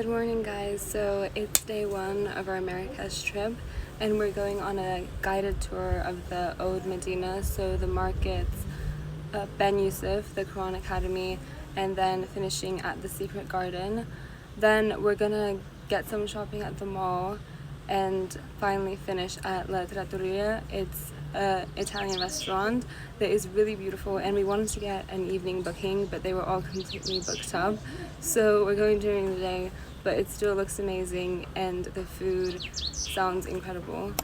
morning, guys. So it's day one of our Marrakesh trip and we're going on a guided tour of the Oud Medina, so the markets, Ben Youssef, the Quran Academy, and then finishing at the Secret Garden. Then we're gonna get some shopping at the mall and finally finish at La Tratorrria. It's an Italian restaurant that is really beautiful, and we wanted to get an evening booking but they were all completely booked up, so we're going during the day, but it still looks amazing and the food sounds incredible.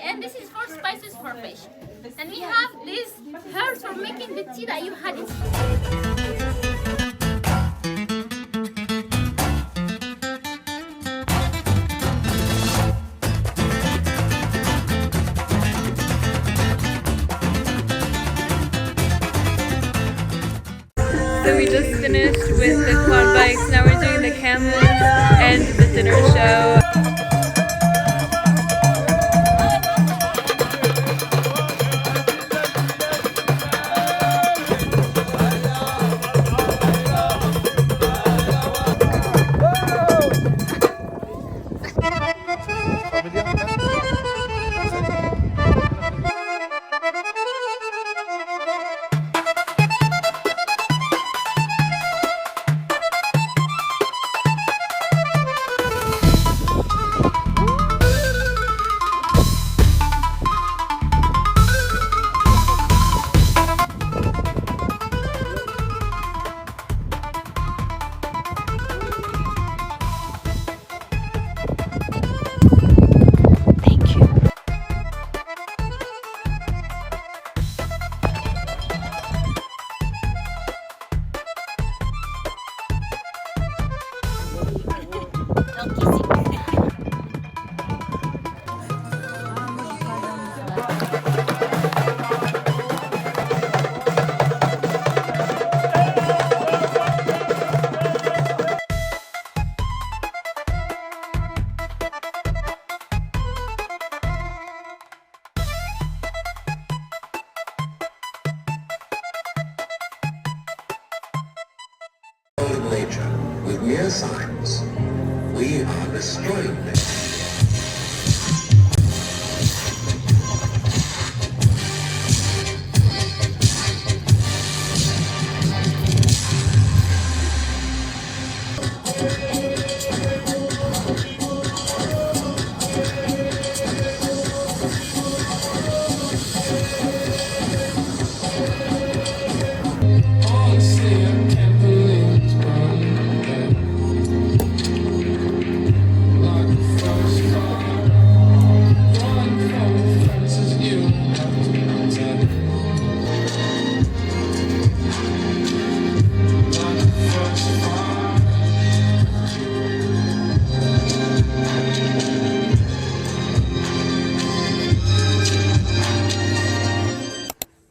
And this is for spices for fish. And we have this herbs for making the tea that you had in. So we just finished with the quad bikes, now we're doing the camels and the dinner show. Nature with mere signs, we are destroying nature.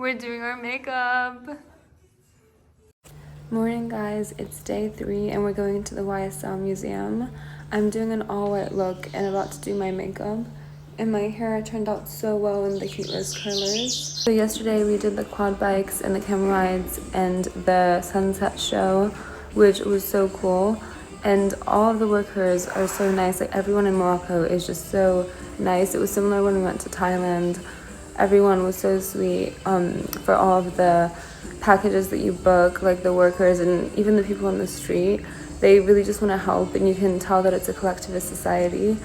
We're doing our makeup. Morning guys, it's day 3 and we're going to the YSL museum. I'm doing an all white look and about to do my makeup. And my hair turned out so well in the cutest colors. So yesterday we did the quad bikes and the camel rides and the sunset show, which was so cool. And all of the workers are so nice. Like everyone in Morocco is just so nice. It was similar when we went to Thailand. Everyone was so sweet for all of the packages that you book, like the workers and even the people on the street. They really just want to help, and you can tell that it's a collectivist society.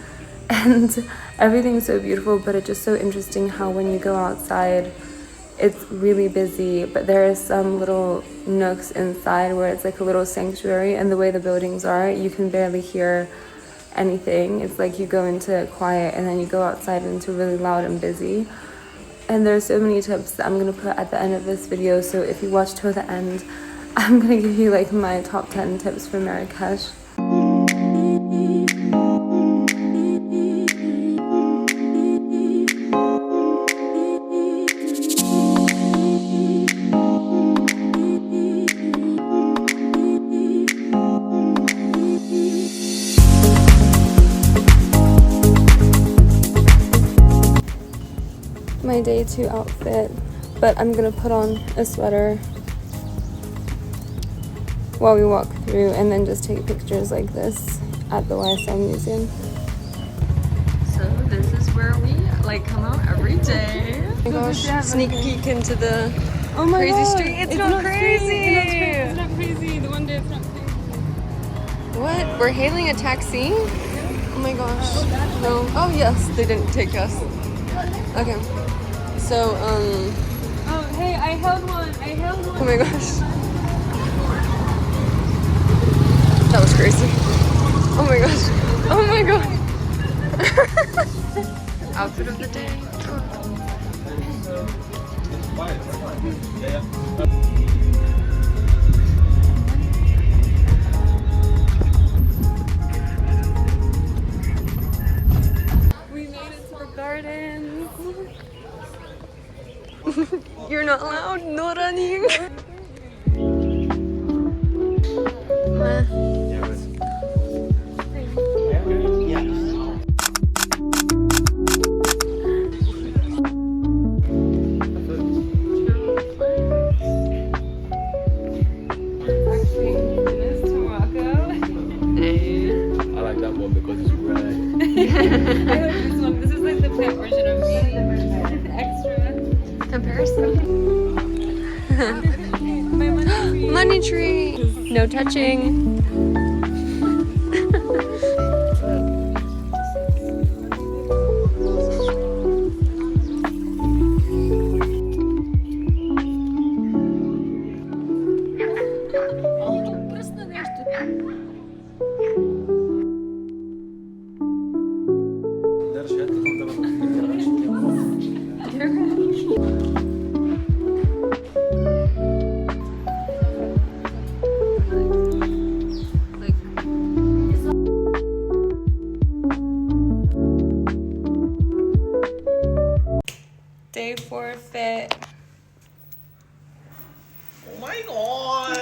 And everything's so beautiful, but it's just so interesting how when you go outside, it's really busy, but there are some little nooks inside where it's like a little sanctuary, and the way the buildings are, you can barely hear anything. It's like you go into quiet and then you go outside into really loud and busy. And there's so many tips that I'm gonna put at the end of this video, so if you watch till the end, I'm gonna give you like my top 10 tips for Marrakesh. My day 2 outfit, but I'm gonna put on a sweater while we walk through and then just take pictures like this at the YSL museum. So this is where we like come out every day. Oh my gosh, Sneak peek into the crazy crazy street. It's not crazy. It's not crazy. The one day it's not crazy. What? We're hailing a taxi? Oh my gosh. No. Oh yes, they didn't take us. Okay. So, Oh, hey, I held one. oh my gosh. That was crazy. Oh my gosh. Oh my god. Outfit of the day. We made it to the garden. You're not allowed. No running. I like that one because it's red. I like this one. This is like the pet version of me. Extra. Comparison. My money. Money tree. No touching. Day 4 fit. Oh my god!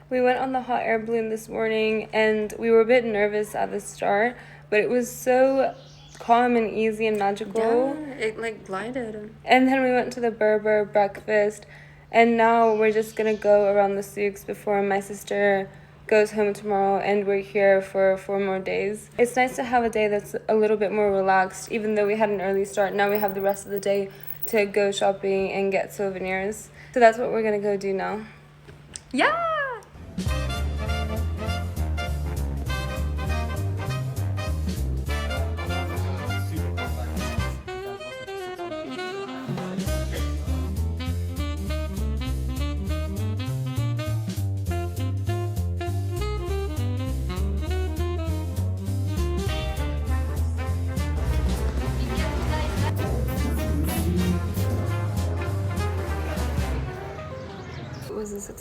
We went on the hot air balloon this morning and we were a bit nervous at the start, but it was so calm and easy and magical. Yeah, it like glided. And then we went to the Berber breakfast, and now we're just gonna go around the souks before my sister goes home tomorrow, and we're here for 4 more days. It's nice to have a day that's a little bit more relaxed. Even though we had an early start, now we have the rest of the day to go shopping and get souvenirs. So that's what we're gonna go do now. Yeah.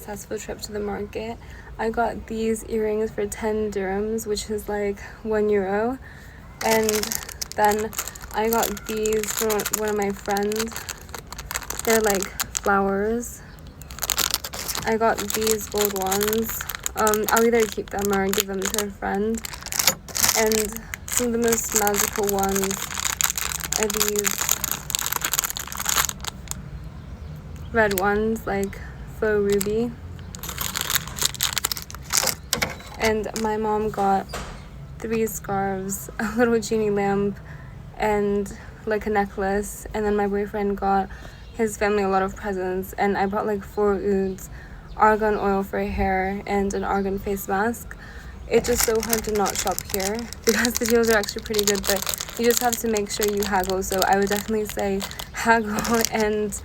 successful trip to the market. I got these earrings for 10 dirhams, which is like €1. And then I got these from one of my friends. They're like flowers. I got these gold ones. I'll either keep them or give them to a friend. And some of the most magical ones are these red ones, like faux ruby. And my mom got 3 scarves, a little genie lamp, and like a necklace. And then my boyfriend got his family a lot of presents, and I bought like 4 ouds, argan oil for hair, and an argan face mask. It's just so hard to not shop here because the deals are actually pretty good, but you just have to make sure you haggle. So I would definitely say haggle and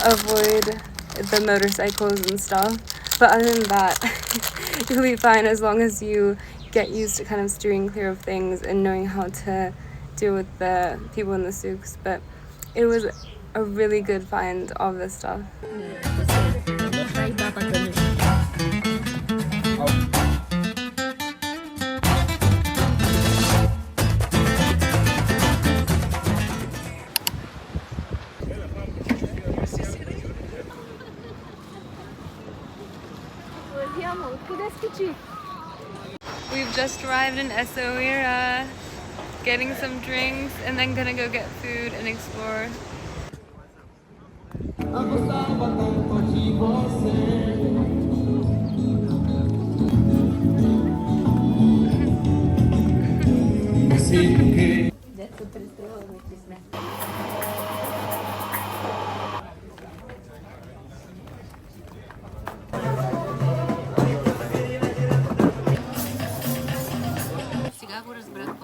avoid the motorcycles and stuff. But other than that, you'll be fine as long as you get used to kind of steering clear of things and knowing how to deal with the people in the souks. But it was a really good find, all of this stuff. We've just arrived in Essaouira, getting some drinks, and then gonna go get food and explore.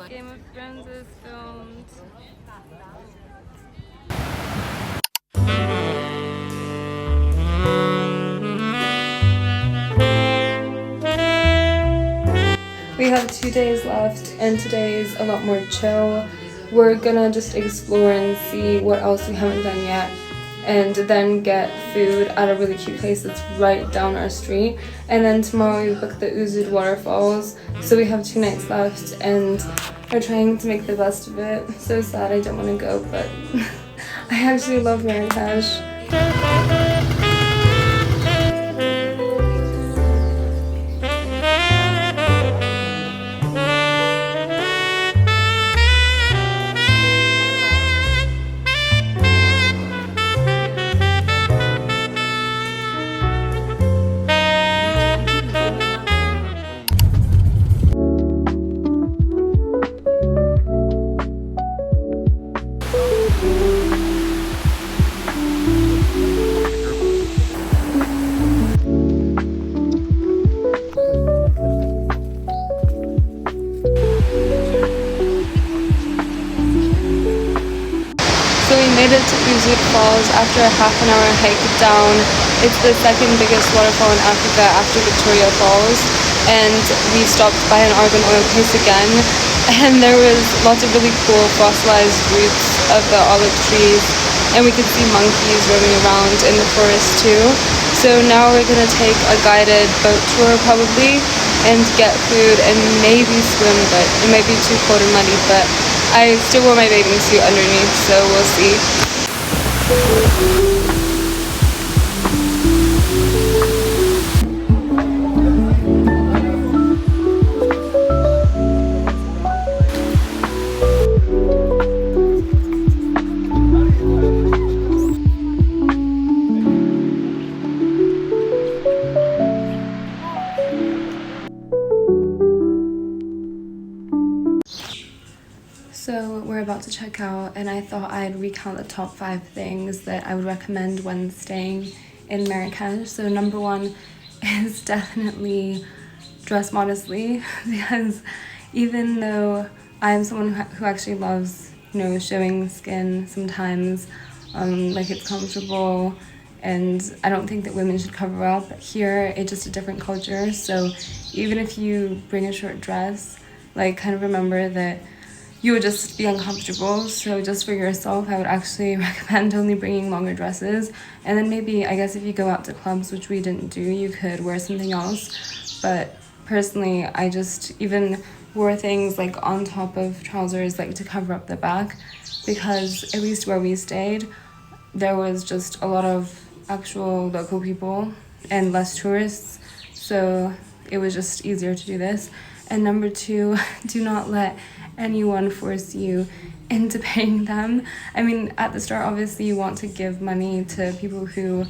Game of Thrones is filmed. We have 2 days left, and today's a lot more chill. We're gonna just explore and see what else we haven't done yet, and then get food at a really cute place that's right down our street. And then tomorrow we book the Ouzoud waterfalls, so we have 2 nights left, and we're trying to make the best of it. So sad I don't want to go, but I actually love Marrakesh. So we made it to Ouzoud Falls after a half-an-hour hike down. It's the second biggest waterfall in Africa after Victoria Falls, and we stopped by an argan oil place again, and there was lots of really cool fossilized roots of the olive trees, and we could see monkeys roaming around in the forest too. So now we're gonna take a guided boat tour probably, and get food and maybe swim, but it might be too cold or muddy, but I still wore my bathing suit underneath, so we'll see. So we're about to check out, and I thought I'd recount the top 5 things that I would recommend when staying in Marrakesh. So number 1 is definitely dress modestly, because even though I'm someone who actually loves, you know, showing skin sometimes, like it's comfortable, and I don't think that women should cover up. Here, it's just a different culture, so even if you bring a short dress, like kind of remember that you would just be uncomfortable. So just for yourself, I would actually recommend only bringing longer dresses. And then maybe, I guess if you go out to clubs, which we didn't do, you could wear something else. But personally, I just even wore things like on top of trousers, like to cover up the back, because at least where we stayed, there was just a lot of actual local people and less tourists. So it was just easier to do this. And number two, do not let anyone force you into paying them. I mean, at the start, obviously, you want to give money to people who,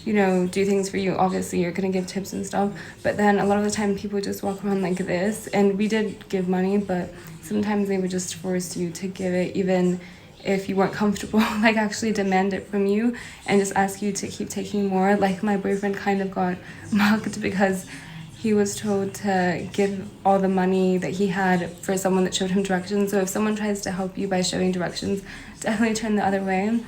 you know, do things for you. Obviously, you're gonna give tips and stuff. But then a lot of the time, people just walk around like this. And we did give money, but sometimes they would just force you to give it, even if you weren't comfortable, like actually demand it from you and just ask you to keep taking more. Like my boyfriend kind of got mugged because he was told to give all the money that he had for someone that showed him directions. So if someone tries to help you by showing directions, definitely turn the other way.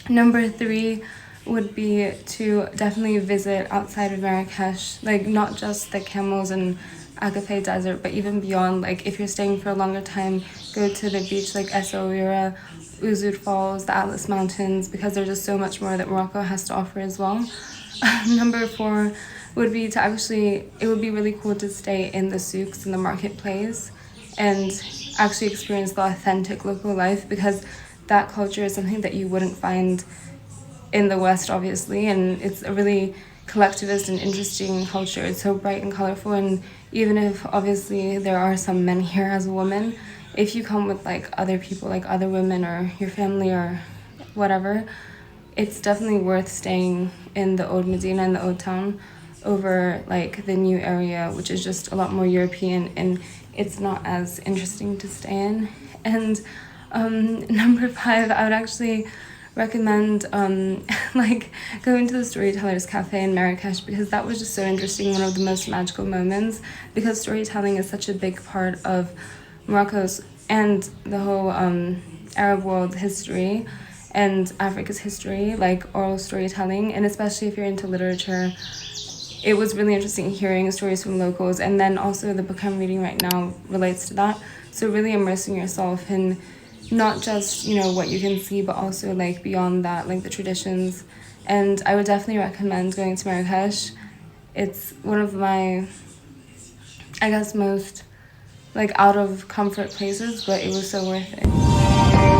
Number 3 would be to definitely visit outside of Marrakesh, like not just the camels and Agafay desert, but even beyond. Like if you're staying for a longer time, go to the beach like Essaouira, Ouzoud Falls, the Atlas Mountains, because there's just so much more that Morocco has to offer as well. Number 4 would be to actually, it would be really cool to stay in the souks, in the marketplace, and actually experience the authentic local life, because that culture is something that you wouldn't find in the West, obviously, and it's a really collectivist and interesting culture. It's so bright and colorful, and even if obviously there are some men here as a woman, if you come with like other people, like other women or your family or whatever, it's definitely worth staying in the old Medina and the old town over like the new area, which is just a lot more European and it's not as interesting to stay in. And number 5, I would actually recommend like going to the Storytellers Cafe in Marrakesh, because that was just so interesting, one of the most magical moments, because storytelling is such a big part of Morocco's and the whole Arab world history and Africa's history, like oral storytelling, and especially if you're into literature. It was really interesting hearing stories from locals, and then also the book I'm reading right now relates to that. So really immersing yourself in not just, you know, what you can see, but also like beyond that, like the traditions. And I would definitely recommend going to Marrakesh. It's one of my, I guess, most like out of comfort places, but it was so worth it.